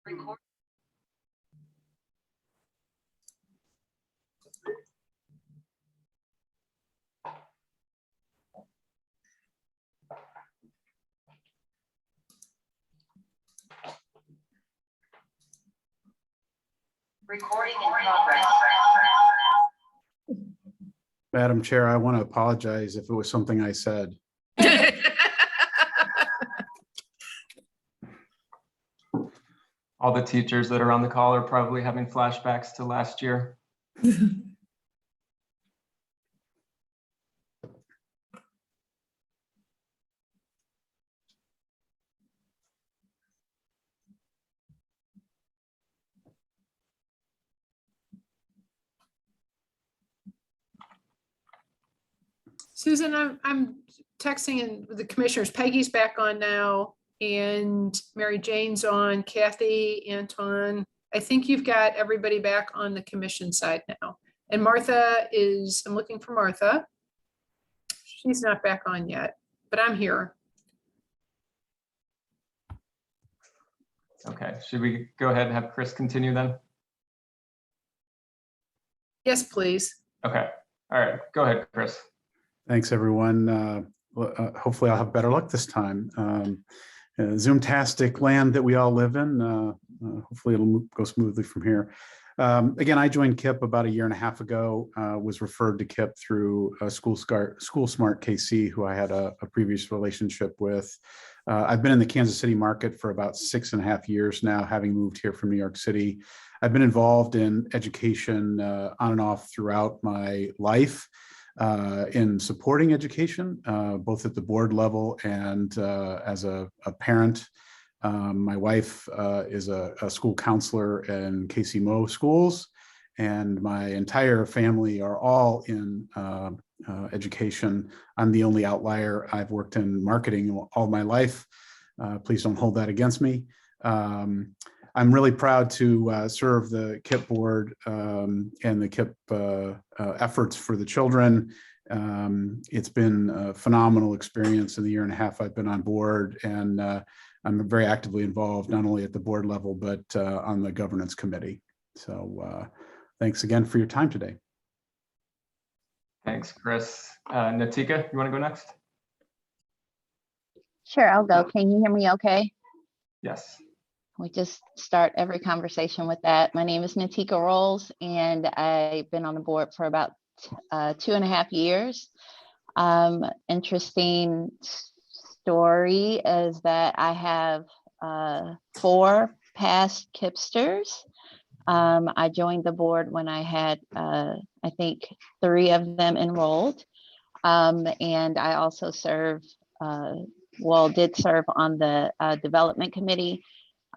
Recording in progress. Madam Chair, I want to apologize if it was something I said. All the teachers that are on the call are probably having flashbacks to last year. Susan, I'm texting in with the commissioners. Peggy's back on now, and Mary Jane's on, Kathy, Anton. I think you've got everybody back on the commission side now. And Martha is, I'm looking for Martha. She's not back on yet, but I'm here. Okay, should we go ahead and have Chris continue then? Yes, please. Okay, all right, go ahead, Chris. Thanks, everyone. Hopefully I'll have better luck this time. Zoom-tastic land that we all live in. Hopefully it'll go smoothly from here. Again, I joined KIPP about a year and a half ago, was referred to KIPP through School Smart KC, who I had a previous relationship with. I've been in the Kansas City market for about 6.5 years now, having moved here from New York City. I've been involved in education on and off throughout my life. In supporting education, both at the board level and as a parent. My wife is a school counselor in KC Mo schools, and my entire family are all in education. I'm the only outlier. I've worked in marketing all my life. Please don't hold that against me. I'm really proud to serve the KIPP board and the KIPP efforts for the children. It's been a phenomenal experience in the year and a half I've been on board, and I'm very actively involved not only at the board level, but on the governance committee. So thanks again for your time today. Thanks, Chris. Nitika, you want to go next? Sure, I'll go. Can you hear me okay? Yes. We just start every conversation with that. My name is Nitika Rolls, and I've been on the board for about 2.5 years. Interesting story is that I have 4 past KIPPsters. I joined the board when I had, I think, 3 of them enrolled. And I also serve, did serve on the development committee.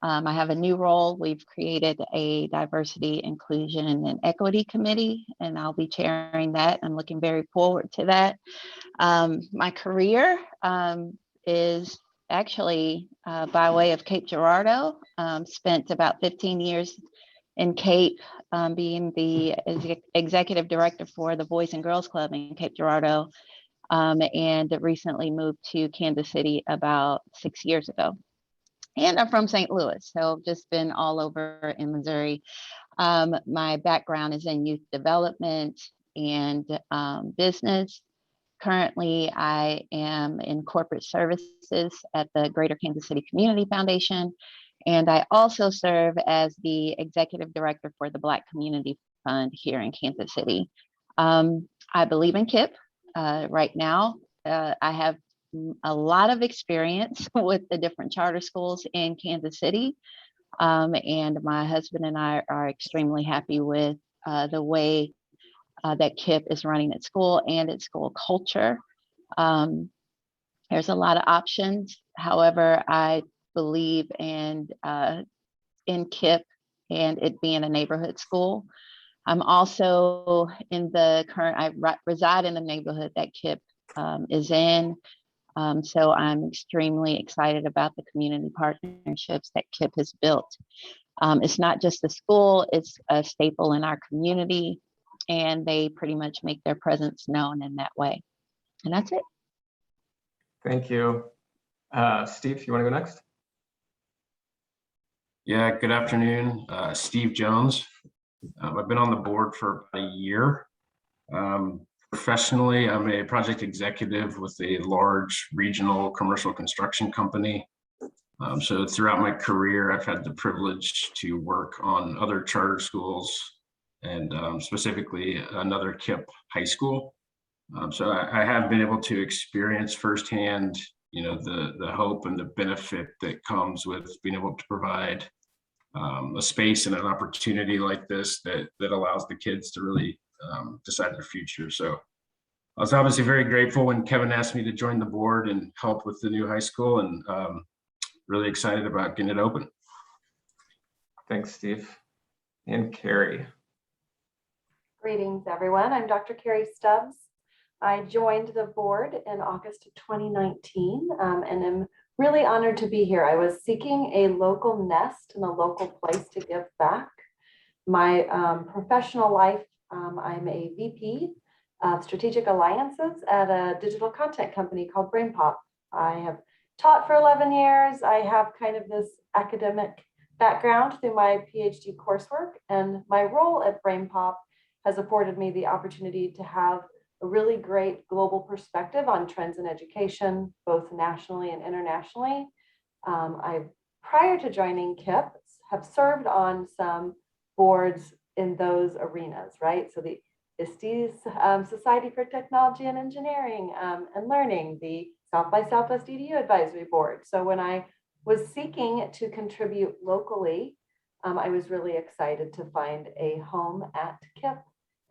I have a new role. We've created a diversity, inclusion, and equity committee, and I'll be chairing that. I'm looking very forward to that. My career is actually by way of Cape Girardeau. Spent about 15 years in Cape, being the executive director for the Boys and Girls Club in Cape Girardeau, and recently moved to Kansas City about 6 years ago. And I'm from St. Louis, so just been all over in Missouri. My background is in youth development and business. Currently, I am in corporate services at the Greater Kansas City Community Foundation, and I also serve as the executive director for the Black Community Fund here in Kansas City. I believe in KIPP. Right now, I have a lot of experience with the different charter schools in Kansas City. And my husband and I are extremely happy with the way that KIPP is running its school and its school culture. There's a lot of options. However, I believe in KIPP and it being a neighborhood school. I'm also in the current, I reside in the neighborhood that KIPP is in. So I'm extremely excited about the community partnerships that KIPP has built. It's not just a school, it's a staple in our community, and they pretty much make their presence known in that way. And that's it. Thank you. Steve, you want to go next? Yeah, good afternoon. Steve Jones. I've been on the board for about a year. Professionally, I'm a project executive with a large regional commercial construction company. So throughout my career, I've had the privilege to work on other charter schools and specifically another KIPP high school. So I have been able to experience firsthand, the hope and the benefit that comes with being able to provide a space and an opportunity like this that allows the kids to really decide their future. So I was obviously very grateful when Kevin asked me to join the board and help with the new high school, and really excited about getting it open. Thanks, Steve. And Carrie. Greetings, everyone. I'm Dr. Carrie Stubbs. I joined the board in August of 2019 and am really honored to be here. I was seeking a local nest and a local place to give back. My professional life, I'm a VP of Strategic Alliances at a digital content company called BrainPop. I have taught for 11 years. I have kind of this academic background through my PhD coursework, and my role at BrainPop has afforded me the opportunity to have a really great global perspective on trends in education, both nationally and internationally. Prior to joining KIPP, have served on some boards in those arenas, right? So the ISTE's Society for Technology and Engineering and Learning, the South by Southwest EDU Advisory Board. So when I was seeking to contribute locally, I was really excited to find a home at KIPP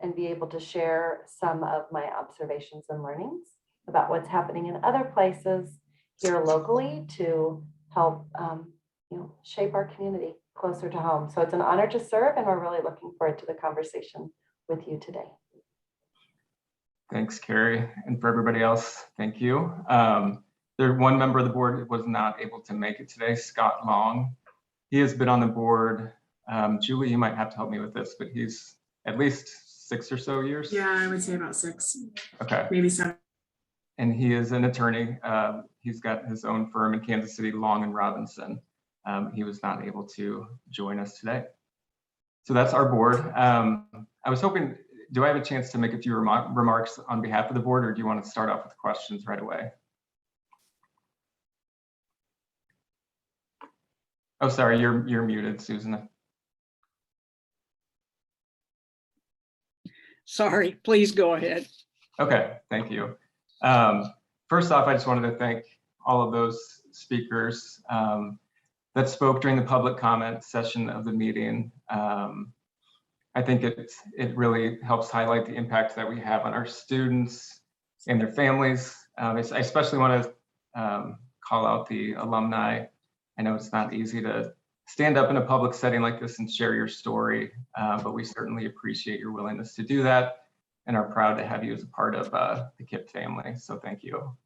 and be able to share some of my observations and learnings about what's happening in other places here locally to help shape our community closer to home. So it's an honor to serve, and we're really looking forward to the conversation with you today. Thanks, Carrie. And for everybody else, thank you. There's one member of the board was not able to make it today, Scott Long. He has been on the board. Julie, you might have to help me with this, but he's at least 6 or so years. Yeah, I would say about 6. Okay. Maybe 7. And he is an attorney. He's got his own firm in Kansas City, Long and Robinson. He was not able to join us today. So that's our board. I was hoping, do I have a chance to make a few remarks on behalf of the board, or do you want to start off with questions right away? Oh, sorry, you're muted, Susan. Sorry, please go ahead. Okay, thank you. First off, I just wanted to thank all of those speakers that spoke during the public comment session of the meeting. I think it really helps highlight the impact that we have on our students and their families. I especially want to call out the alumni. I know it's not easy to stand up in a public setting like this and share your story, but we certainly appreciate your willingness to do that and are proud to have you as a part of the KIPP family. So thank you.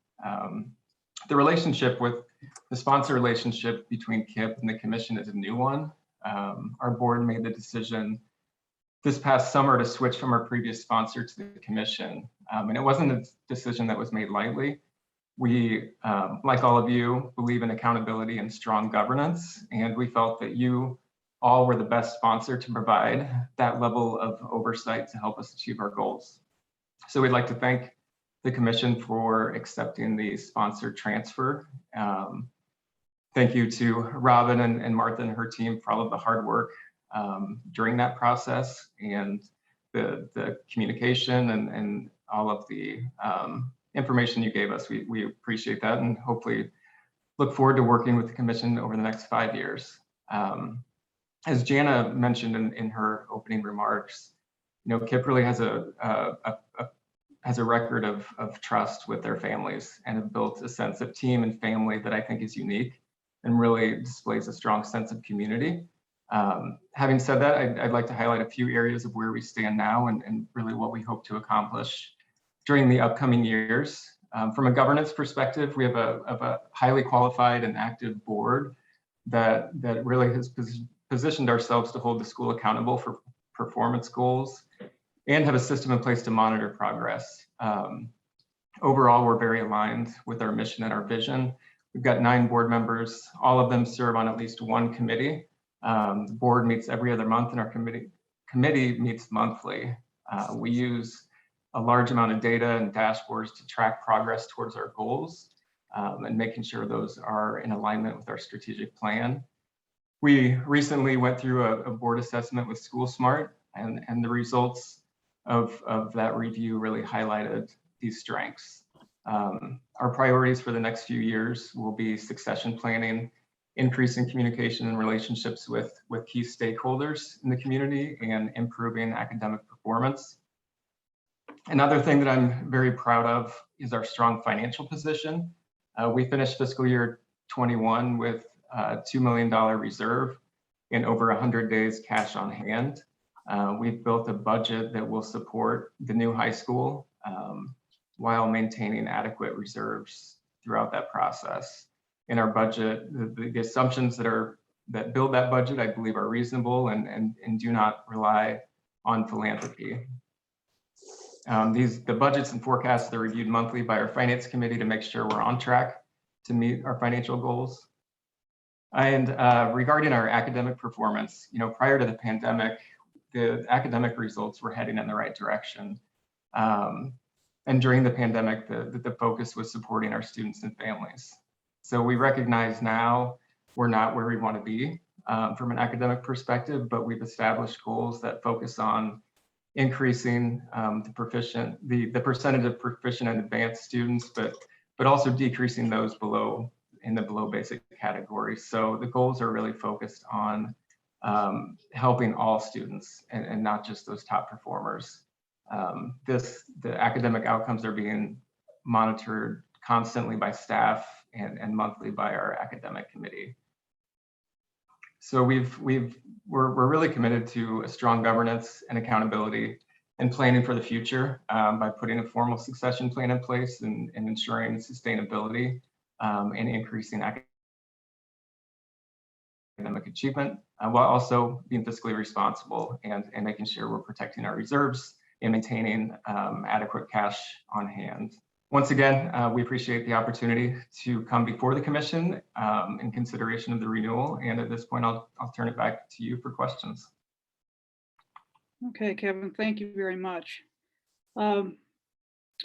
The sponsor relationship between KIPP and the commission is a new one. Our board made the decision this past summer to switch from our previous sponsor to the commission. And it wasn't a decision that was made lightly. We, like all of you, believe in accountability and strong governance, and we felt that you all were the best sponsor to provide that level of oversight to help us achieve our goals. So we'd like to thank the commission for accepting the sponsor transfer. Thank you to Robin and Martha and her team for all of the hard work during that process and the communication and all of the information you gave us. We appreciate that and hopefully look forward to working with the commission over the next 5 years. As Jana mentioned in her opening remarks, KIPP really has a record of trust with their families and have built a sense of team and family that I think is unique and really displays a strong sense of community. Having said that, I'd like to highlight a few areas of where we stand now and really what we hope to accomplish during the upcoming years. From a governance perspective, we have a highly qualified and active board that really has positioned ourselves to hold the school accountable for performance goals and have a system in place to monitor progress. Overall, we're very aligned with our mission and our vision. We've got 9 board members. All of them serve on at least one committee The board meets every other month and our committee meets monthly. We use a large amount of data and dashboards to track progress towards our goals and making sure those are in alignment with our strategic plan. We recently went through a board assessment with SchoolSmart, and the results of that review really highlighted these strengths. Our priorities for the next few years will be succession planning, increasing communication and relationships with key stakeholders in the community, and improving academic performance. Another thing that I'm very proud of is our strong financial position. We finished fiscal year 21 with a $2 million reserve and over 100 days cash on hand. We've built a budget that will support the new high school while maintaining adequate reserves throughout that process. In our budget, the assumptions that build that budget, I believe, are reasonable and do not rely on philanthropy. The budgets and forecasts are reviewed monthly by our finance committee to make sure we're on track to meet our financial goals. And regarding our academic performance, prior to the pandemic, the academic results were heading in the right direction. And during the pandemic, the focus was supporting our students and families. So we recognize now we're not where we want to be from an academic perspective, but we've established goals that focus on increasing the percentage of proficient and advanced students, but also decreasing those in the below basic category. So the goals are really focused on helping all students and not just those top performers. The academic outcomes are being monitored constantly by staff and monthly by our academic committee. So we're really committed to a strong governance and accountability and planning for the future by putting a formal succession plan in place and ensuring sustainability and increasing academic achievement, while also being fiscally responsible and making sure we're protecting our reserves and maintaining adequate cash on hand. Once again, we appreciate the opportunity to come before the commission in consideration of the renewal. And at this point, I'll turn it back to you for questions. Okay, Kevin, thank you very much.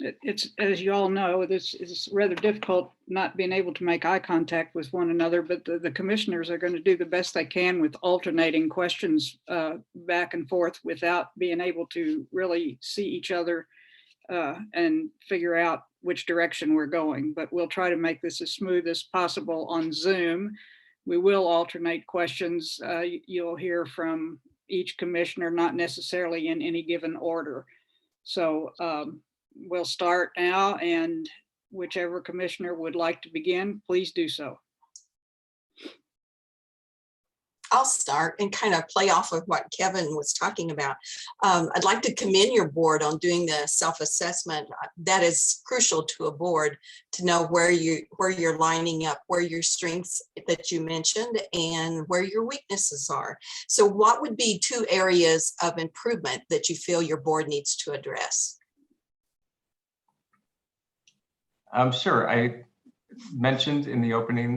It's, as you all know, this is rather difficult not being able to make eye contact with one another, but the commissioners are going to do the best they can with alternating questions back and forth without being able to really see each other and figure out which direction we're going. But we'll try to make this as smooth as possible on Zoom. We will alternate questions. You'll hear from each commissioner, not necessarily in any given order. So we'll start now, and whichever commissioner would like to begin, please do so. I'll start and kind of play off of what Kevin was talking about. I'd like to commend your board on doing the self-assessment. That is crucial to a board to know where you're lining up, where your strengths that you mentioned and where your weaknesses are. So what would be 2 areas of improvement that you feel your board needs to address? Sure. I mentioned in the opening,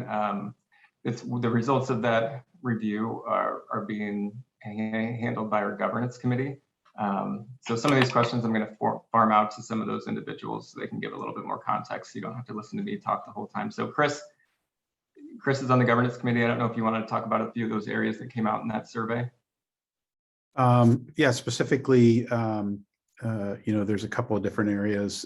the results of that review are being handled by our governance committee. So some of these questions I'm going to farm out to some of those individuals so they can give a little bit more context. So you don't have to listen to me talk the whole time. So Chris is on the governance committee. I don't know if you want to talk about a few of those areas that came out in that survey. Yeah, specifically, there's a couple of different areas.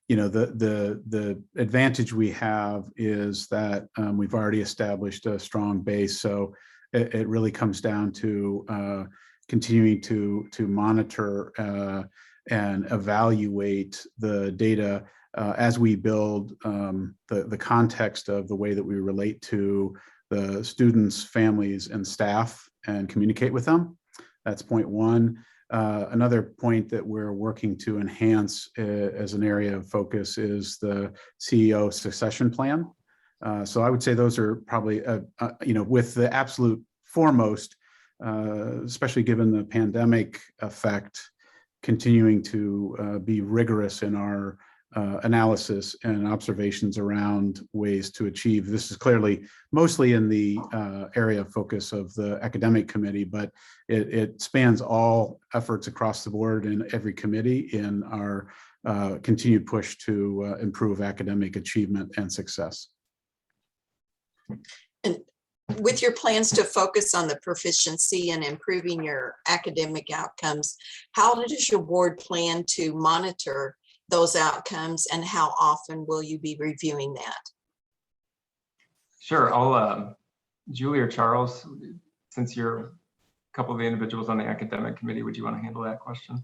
The advantage we have is that we've already established a strong base. So it really comes down to continuing to monitor and evaluate the data as we build the context of the way that we relate to the students, families, and staff and communicate with them. That's point one. Another point that we're working to enhance as an area of focus is the CEO succession plan. So I would say those are probably, with the absolute foremost, especially given the pandemic effect, continuing to be rigorous in our analysis and observations around ways to achieve. This is clearly mostly in the area of focus of the academic committee, but it spans all efforts across the board in every committee in our continued push to improve academic achievement and success. And with your plans to focus on the proficiency and improving your academic outcomes, how does your board plan to monitor those outcomes, and how often will you be reviewing that? Sure, I'll, Julie or Charles, since you're a couple of the individuals on the academic committee, would you want to handle that question?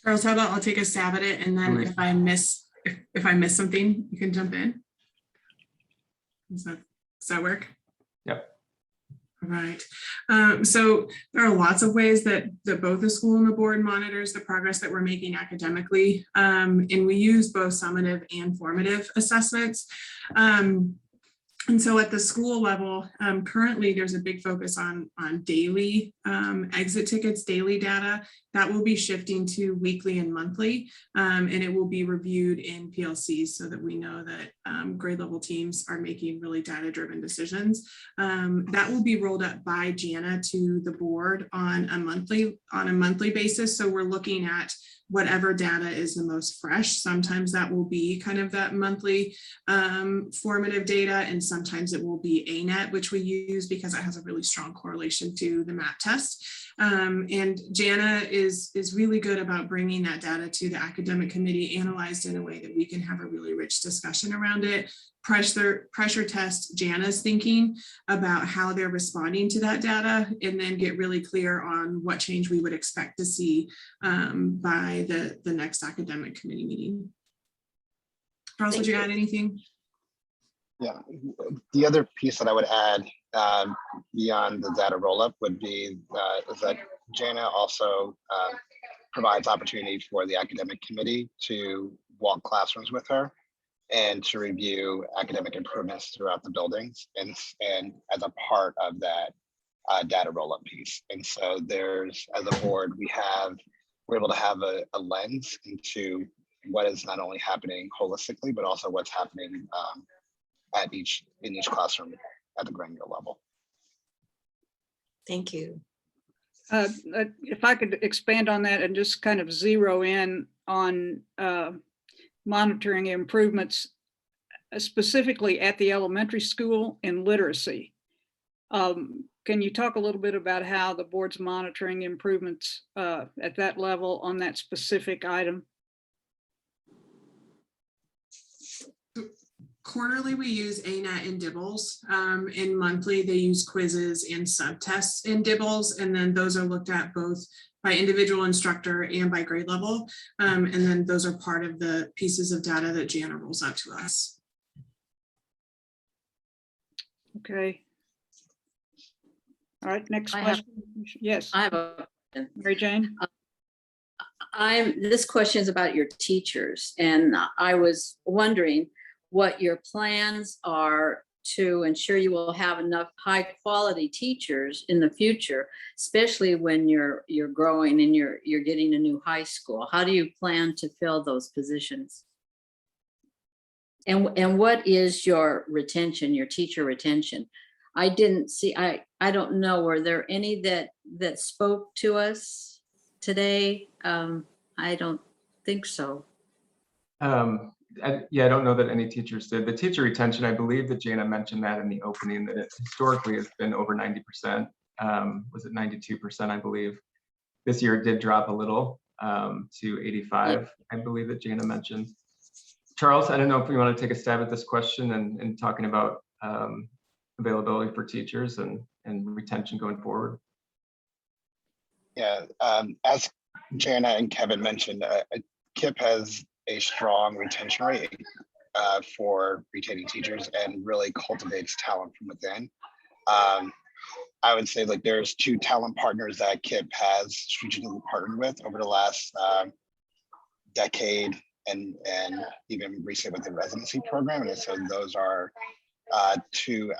Charles, how about I'll take a stab at it, and then Julie. if I miss something, you can jump in. Does that work? Yep. All right. So there are lots of ways that both the school and the board monitors the progress that we're making academically. And we use both summative and formative assessments. And so at the school level, currently there's a big focus on daily exit tickets, daily data. That will be shifting to weekly and monthly, and it will be reviewed in PLCs so that we know that grade level teams are making really data-driven decisions. That will be rolled up by Jana to the board on a monthly basis. So we're looking at whatever data is the most fresh. Sometimes that will be kind of that monthly formative data, and sometimes it will be ANET, which we use because it has a really strong correlation to the MAT test. And Jana is really good about bringing that data to the academic committee, analyzed in a way that we can have a really rich discussion around it. Pressure test Jana's thinking about how they're responding to that data, and then get really clear on what change we would expect to see by the next academic committee meeting. Charles, would you add anything? Yeah, the other piece that I would add beyond the data roll-up would be is that Jana also provides opportunity for the academic committee to walk classrooms with her and to review academic improvements throughout the buildings, and as a part of that data roll-up piece. And so there's, as a board, we're able to have a lens into what is not only happening holistically, but also what's happening in each classroom at the granular level. Thank you. If I could expand on that and just kind of zero in on monitoring improvements, specifically at the elementary school in literacy. Can you talk a little bit about how the board's monitoring improvements at that level on that specific item? Quarterly, we use ANET and DIBELS. And monthly, they use quizzes and subtests in DIBELS. And then those are looked at both by individual instructor and by grade level. And then those are part of the pieces of data that Jana rolls out to us. Okay. All right, next question. Yes. I have a Mary Jane. This question is about your teachers, and I was wondering what your plans are to ensure you will have enough high quality teachers in the future, especially when you're growing and you're getting a new high school. How do you plan to fill those positions? And what is your retention, your teacher retention? I didn't see, I don't know, were there any that spoke to us today? I don't think so. Yeah, I don't know that any teachers did. The teacher retention, I believe that Jana mentioned that in the opening, that it historically has been over 90%. Was it 92%, I believe. This year it did drop a little to 85, I believe that Jana mentioned. Charles, I don't know if we want to take a stab at this question and talking about availability for teachers and retention going forward. Yeah, as Jana and Kevin mentioned, KIPP has a strong retention rate for retaining teachers and really cultivates talent from within. I would say like there's 2 talent partners that KIPP has strategically partnered with over the last decade and even recently with the residency program. And so those are two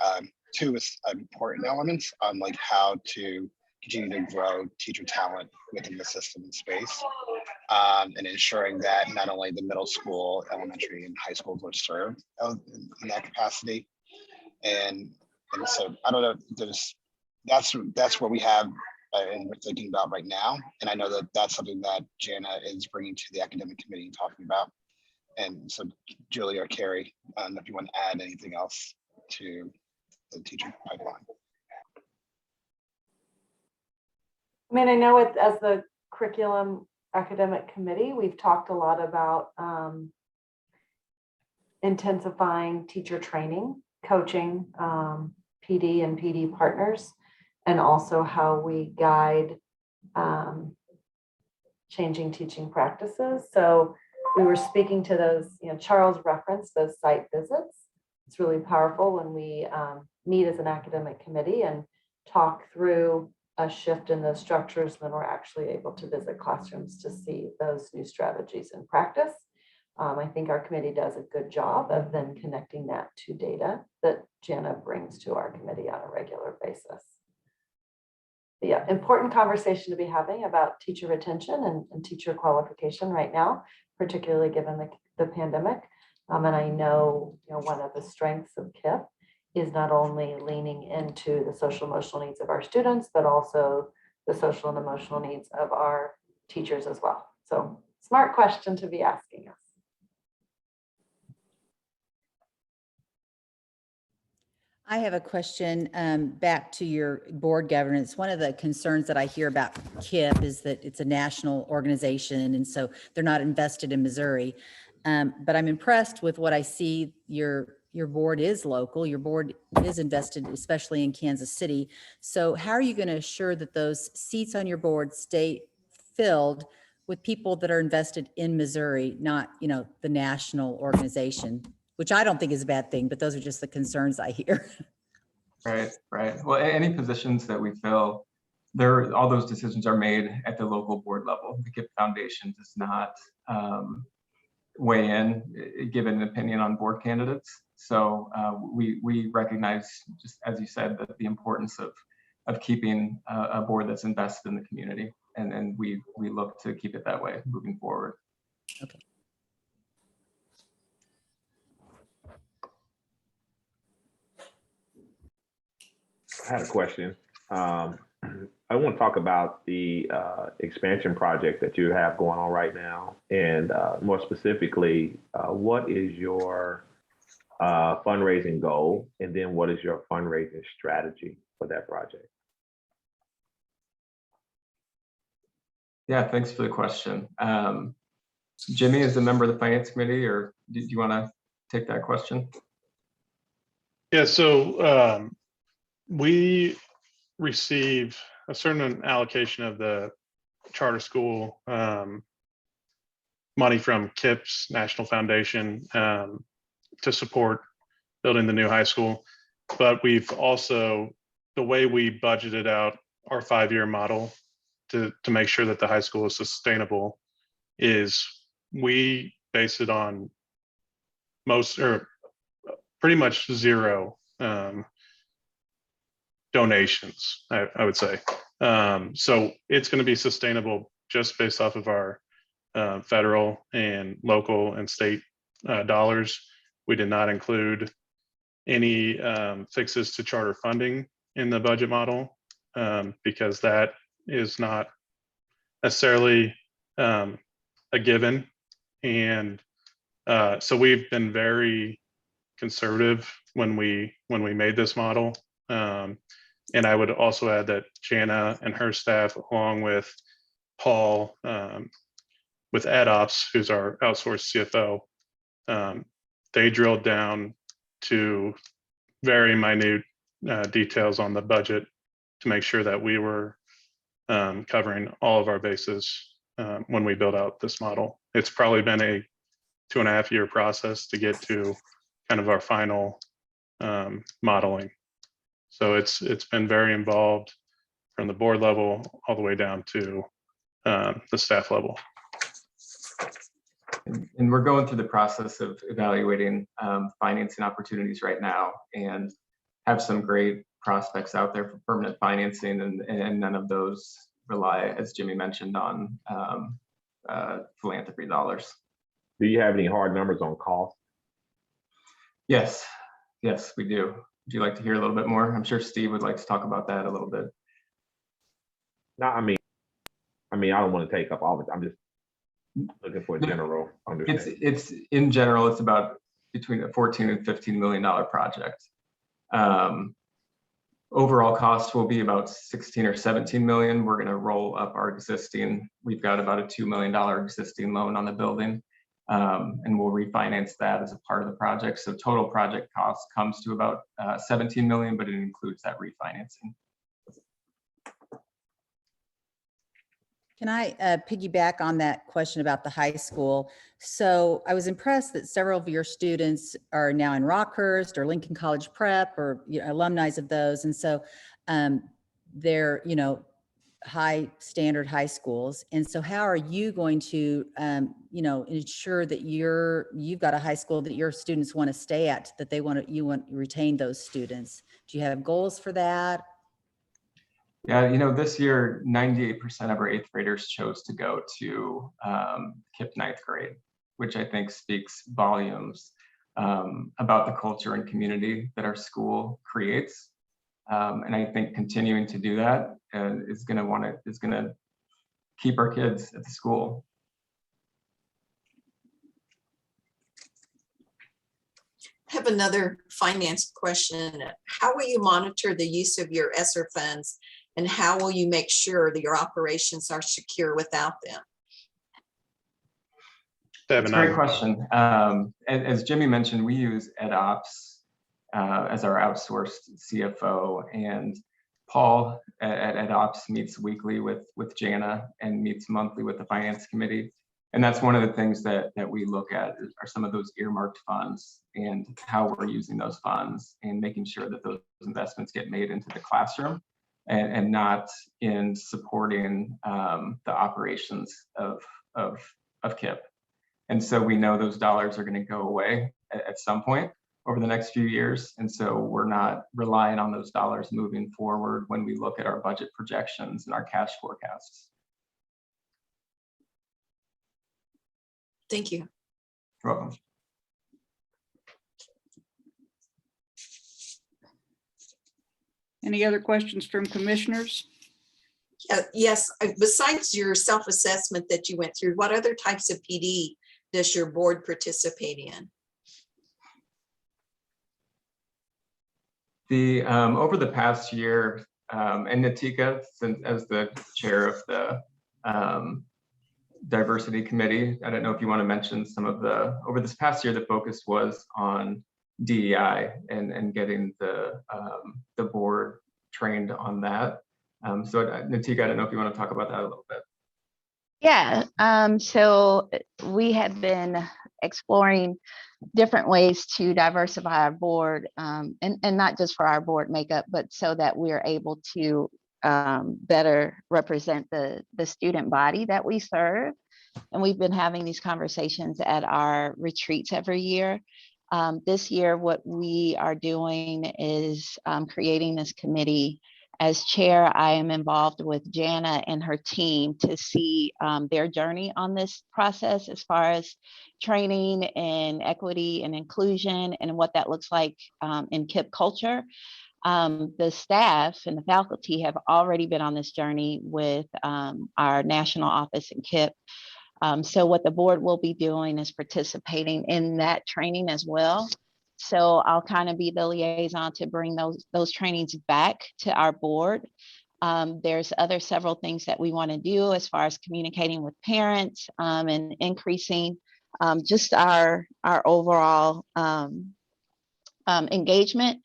important elements on like how to continue to grow teacher talent within the system and space, and ensuring that not only the middle school, elementary, and high schools are served in that capacity. And so I don't know, that's what we have and we're thinking about right now. And I know that that's something that Jana is bringing to the academic committee and talking about. And so Julie or Carrie, if you want to add anything else to the teacher pipeline. I mean, I know it as the curriculum academic committee, we've talked a lot about intensifying teacher training, coaching, PD and PD partners, and also how we guide changing teaching practices. So we were speaking to those, Charles referenced those site visits. It's really powerful when we meet as an academic committee and talk through a shift in those structures, when we're actually able to visit classrooms to see those new strategies in practice. I think our committee does a good job of then connecting that to data that Jana brings to our committee on a regular basis. But yeah, important conversation to be having about teacher retention and teacher qualification right now, particularly given the pandemic. And I know, one of the strengths of KIPP is not only leaning into the social emotional needs of our students, but also the social and emotional needs of our teachers as well. So smart question to be asking us. I have a question back to your board governance. One of the concerns that I hear about KIPP is that it's a national organization, and so they're not invested in Missouri. But I'm impressed with what I see. Your board is local. Your board is invested, especially in Kansas City. So how are you going to assure that those seats on your board stay filled with people that are invested in Missouri, not, the national organization, which I don't think is a bad thing, but those are just the concerns I hear. Right. Well, any positions that we fill, all those decisions are made at the local board level. The KIPP Foundation does not weigh in, give an opinion on board candidates. So we recognize, just as you said, that the importance of keeping a board that's invested in the community, and we look to keep it that way moving forward. Okay. I had a question. I want to talk about the expansion project that you have going on right now, and more specifically, what is your fundraising goal, and then what is your fundraising strategy for that project? Yeah, thanks for the question. Jimmy is a member of the finance committee, or do you want to take that question? Yeah, so we receive a certain allocation of the charter school money from KIPP's National Foundation to support building the new high school. But we've also, the way we budgeted out our 5-year model to make sure that the high school is sustainable is we base it on pretty much zero donations, I would say. So it's going to be sustainable just based off of our federal and local and state dollars. We did not include any fixes to charter funding in the budget model because that is not necessarily a given. And so we've been very conservative when we made this model. And I would also add that Jana and her staff, along with Paul, with AdOps, who's our outsourced CFO, they drilled down to very minute details on the budget to make sure that we were covering all of our bases when we built out this model. It's probably been a 2.5-year process to get to kind of our final modeling. So it's been very involved from the board level all the way down to the staff level. And we're going through the process of evaluating financing opportunities right now, and have some great prospects out there for permanent financing, and none of those rely, as Jimmy mentioned, on philanthropy dollars. Do you have any hard numbers on cost? Yes, we do. Would you like to hear a little bit more? I'm sure Steve would like to talk about that a little bit. No, I mean, I don't want to take up all of it. I'm just looking for a general understanding. It's in general, it's about between a $14 and $15 million project. Overall cost will be about 16 or 17 million. We're going to roll up our existing. We've got about a $2 million existing loan on the building, and we'll refinance that as a part of the project. So total project cost comes to about 17 million, but it includes that refinancing. Can I piggyback on that question about the high school? So I was impressed that several of your students are now in Rockhurst or Lincoln College Prep, or alumni of those. And so they're, high standard high schools. And so how are you going to, ensure that you've got a high school that your students want to stay at, that you want to retain those students? Do you have goals for that? Yeah, this year, 98% of our 8th graders chose to go to KIPP 9th grade, which I think speaks volumes about the culture and community that our school creates. And I think continuing to do that is going to keep our kids at the school. I have another finance question. How will you monitor the use of your ESSER funds, and how will you make sure that your operations are secure without them? That's a great question. As Jimmy mentioned, we use EdOps as our outsourced CFO, and Paul at EdOps meets weekly with Jana and meets monthly with the finance committee. And that's one of the things that we look at are some of those earmarked funds and how we're using those funds, and making sure that those investments get made into the classroom and not in supporting the operations of KIPP. And so we know those dollars are going to go away at some point over the next few years. And so we're not relying on those dollars moving forward when we look at our budget projections and our cash forecasts. Thank you. You're welcome. Any other questions from commissioners? Yes, besides your self-assessment that you went through, what other types of PD does your board participate in? Over the past year, and Nitika, as the chair of the diversity committee, I don't know if you want to mention some of over this past year, the focus was on DEI and getting the board trained on that. So Nitika, I don't know if you want to talk about that a little bit. Yeah, so we have been exploring different ways to diversify our board, and not just for our board makeup, but so that we're able to better represent the student body that we serve. And we've been having these conversations at our retreats every year. This year, what we are doing is creating this committee. As chair, I am involved with Jana and her team to see their journey on this process as far as training and equity and inclusion and what that looks like in KIPP culture. The staff and the faculty have already been on this journey with our national office in KIPP. So what the board will be doing is participating in that training as well. So I'll kind of be the liaison to bring those trainings back to our board. There's several things that we want to do as far as communicating with parents and increasing just our overall engagement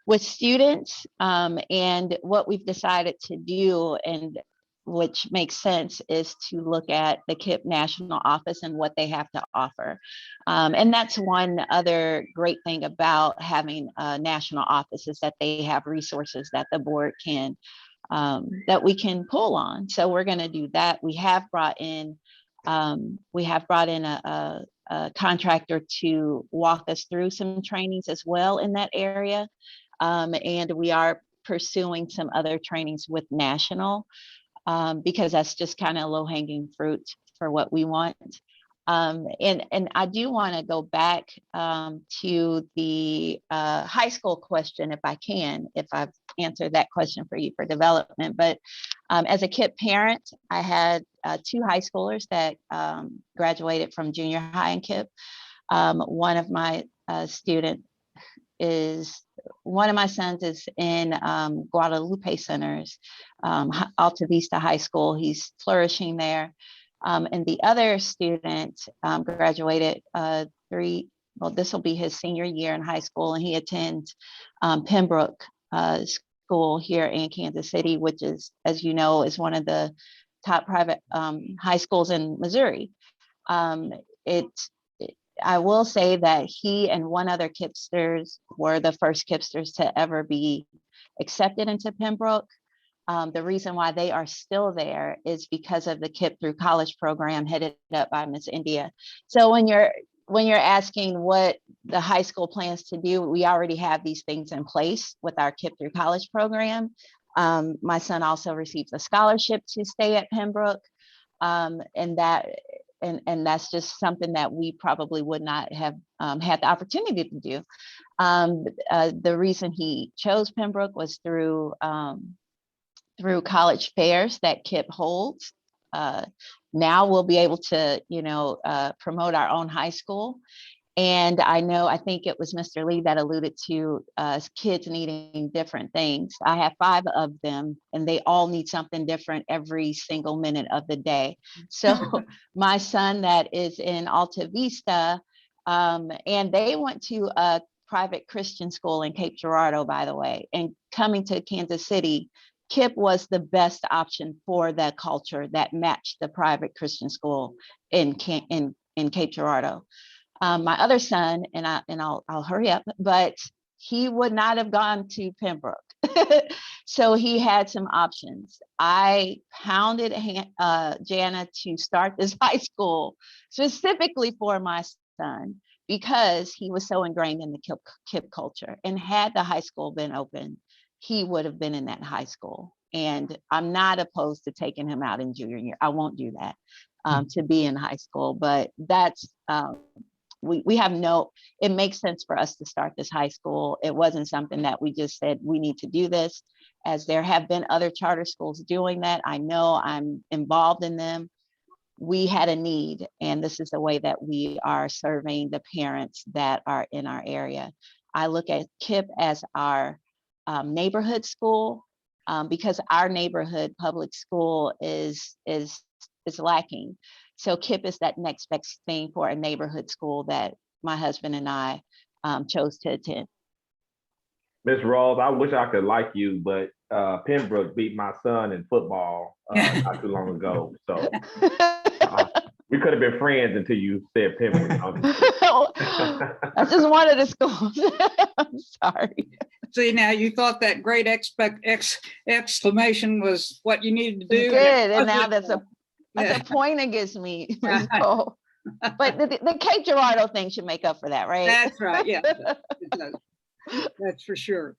with students. And what we've decided to do, and which makes sense, is to look at the KIPP national office and what they have to offer. And that's one other great thing about having a national office, is that they have resources that the board can, that we can pull on. So we're going to do that. We have brought in a contractor to walk us through some trainings as well in that area. And we are pursuing some other trainings with national, because that's just kind of low hanging fruit for what we want. And I do want to go back to the high school question, if I can, if I've answered that question for you for development. But as a KIPP parent, I had 2 high schoolers that graduated from junior high in KIPP. One of my one of my sons is in Guadalupe Center's Alta Vista High School. He's flourishing there. And the other student graduated this will be his senior year in high school, and he attends Pembroke School here in Kansas City, which is, as you know, is one of the top private high schools in Missouri. I will say that he and one other KIPPsters were the first KIPPsters to ever be accepted into Pembroke. The reason why they are still there is because of the KIPP through college program headed up by Miss India. So when you're asking what the high school plans to do, we already have these things in place with our KIPP through college program. My son also receives a scholarship to stay at Pembroke, and that's just something that we probably would not have had the opportunity to do. The reason he chose Pembroke was through college fairs that KIPP holds. Now we'll be able to, promote our own high school. And I think it was Mr. Lee that alluded to kids needing different things. I have 5 of them, and they all need something different every single minute of the day. So my son that is in Alta Vista, and they went to a private Christian school in Cape Girardeau, by the way, and coming to Kansas City, KIPP was the best option for that culture that matched the private Christian school in Cape Girardeau. My other son, and I'll hurry up, but he would not have gone to Pembroke. So he had some options. I pounded Jana to start this high school specifically for my son because he was so ingrained in the KIPP culture. And had the high school been open, he would have been in that high school. And I'm not opposed to taking him out in junior year. I won't do that to be in high school, but that's, it makes sense for us to start this high school. It wasn't something that we just said, we need to do this, as there have been other charter schools doing that. I know, I'm involved in them. We had a need, and this is the way that we are serving the parents that are in our area. I look at KIPP as our neighborhood school, because our neighborhood public school is lacking. So KIPP is that next best thing for a neighborhood school that my husband and I chose to attend. Ms. Rawls, I wish I could like you, but Pembroke beat my son in football not too long ago. So we could have been friends until you said Pembroke. That's just one of the schools. I'm sorry. See, now you thought that great exclamation was what you needed to do. Good, and now that's a point against me, Ms. Cole. But the Cape Girardeau thing should make up for that, right? That's right. Yeah, it does. That's for sure.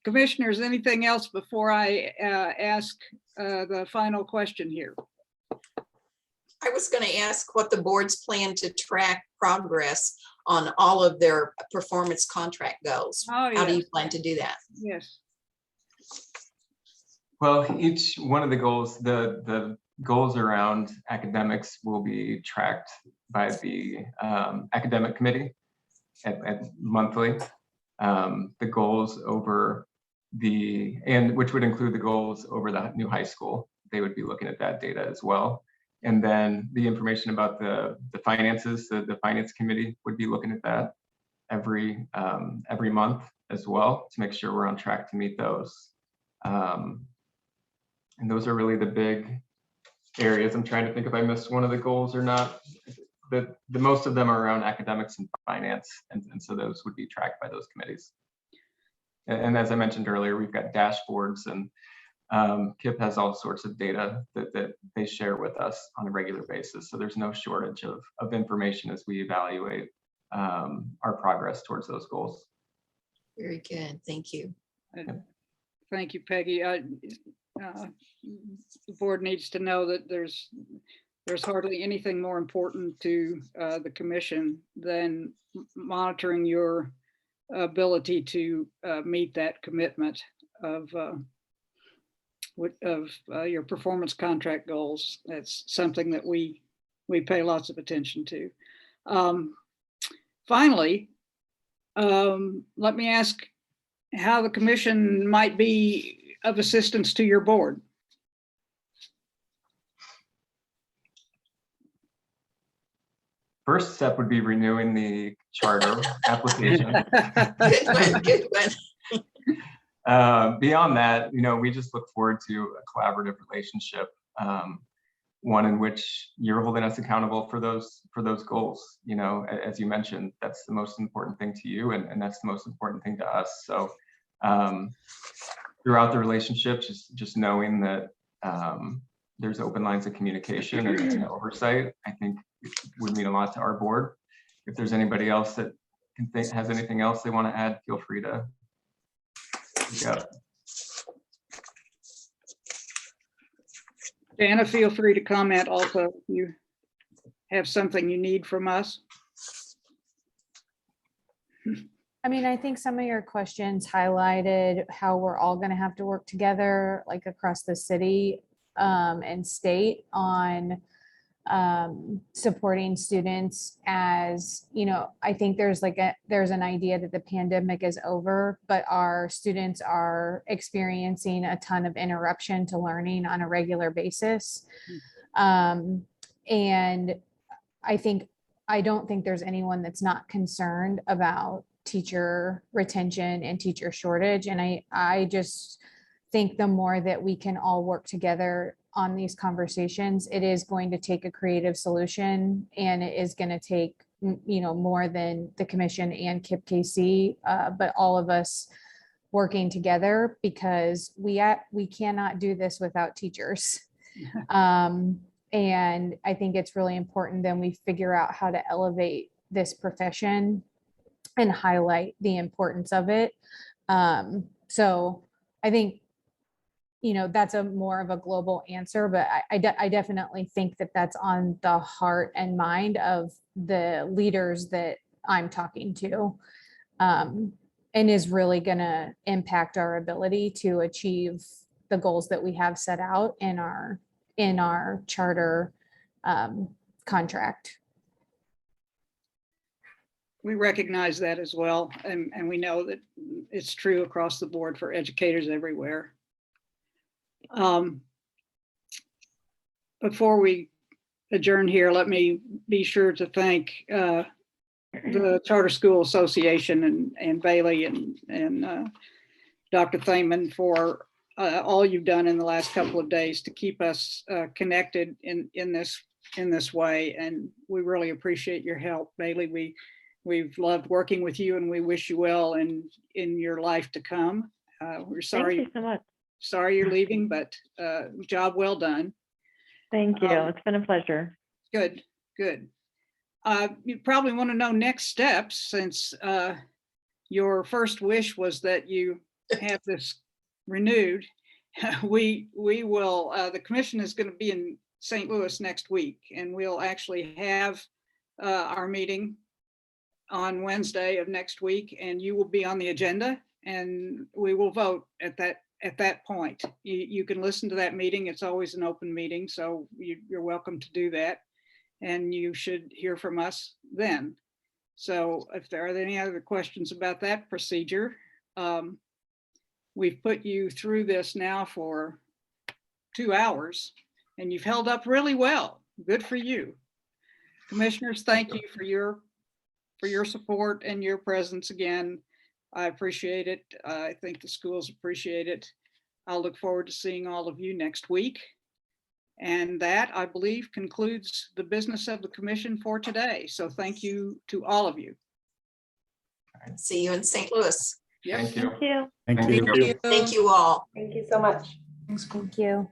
Commissioners, anything else before I ask the final question here? I was going to ask what the board's plan to track progress on all of their performance contract goals. Oh, yes. How do you plan to do that? Yes. Well, each one of the goals, the goals around academics will be tracked by the academic committee at monthly. The goals over which would include the goals over the new high school. They would be looking at that data as well. And then the information about the finances, the finance committee would be looking at that every month as well to make sure we're on track to meet those. And those are really the big areas. I'm trying to think if I missed one of the goals or not. The most of them are around academics and finance, and so those would be tracked by those committees. And as I mentioned earlier, we've got dashboards, and KIPP has all sorts of data that they share with us on a regular basis. So there's no shortage of information as we evaluate our progress towards those goals. Very good, thank you. Thank you, Peggy. The board needs to know that there's hardly anything more important to the commission than monitoring your ability to meet that commitment of your performance contract goals. That's something that we pay lots of attention to. Finally, let me ask how the commission might be of assistance to your board. First step would be renewing the charter application. Good one, good one. Beyond that, we just look forward to a collaborative relationship, one in which you're holding us accountable for those goals. As you mentioned, that's the most important thing to you, and that's the most important thing to us. So throughout the relationship, just knowing that there's open lines of communication and oversight, I think would mean a lot to our board. If there's anybody else that has anything else they want to add, feel free to speak up. Jana, feel free to comment also if you have something you need from us. I mean, I think some of your questions highlighted how we're all going to have to work together, like across the city and state, on supporting students. As I think there's an idea that the pandemic is over, but our students are experiencing a ton of interruption to learning on a regular basis. And I don't think there's anyone that's not concerned about teacher retention and teacher shortage. And I just think the more that we can all work together on these conversations, it is going to take a creative solution, and it is going to take more than the commission and KIPP-KC, but all of us working together, because we cannot do this without teachers. And I think it's really important that we figure out how to elevate this profession and highlight the importance of it. So I think that's more of a global answer, but I definitely think that that's on the heart and mind of the leaders that I'm talking to, and is really going to impact our ability to achieve the goals that we have set out in our charter contract. We recognize that as well, and we know that it's true across the board for educators everywhere. Before we adjourn here, let me be sure to thank the Charter School Association and Bailey and Dr. Thaman for all you've done in the last couple of days to keep us connected in this way, and we really appreciate your help, Bailey. We've loved working with you, and we wish you well in your life to come. We're sorry. Thank you so much. Sorry you're leaving, but job well done. Thank you. It's been a pleasure. Good, good. You probably want to know next steps, since your first wish was that you have this renewed. We will, the commission is going to be in St. Louis next week, and we'll actually have our meeting on Wednesday of next week, and you will be on the agenda, and we will vote at that point. You can listen to that meeting. It's always an open meeting, so you're welcome to do that, and you should hear from us then. So if there are any other questions about that procedure, we've put you through this now for 2 hours, and you've held up really well. Good for you. Commissioners, thank you for your support and your presence again. I appreciate it. I think the schools appreciate it. I'll look forward to seeing all of you next week. And that, I believe, concludes the business of the commission for today. So thank you to all of you. See you in St. Louis. Yep. Thank you. Thank you. Thank you. Thank you all. Thank you so much. Thank you.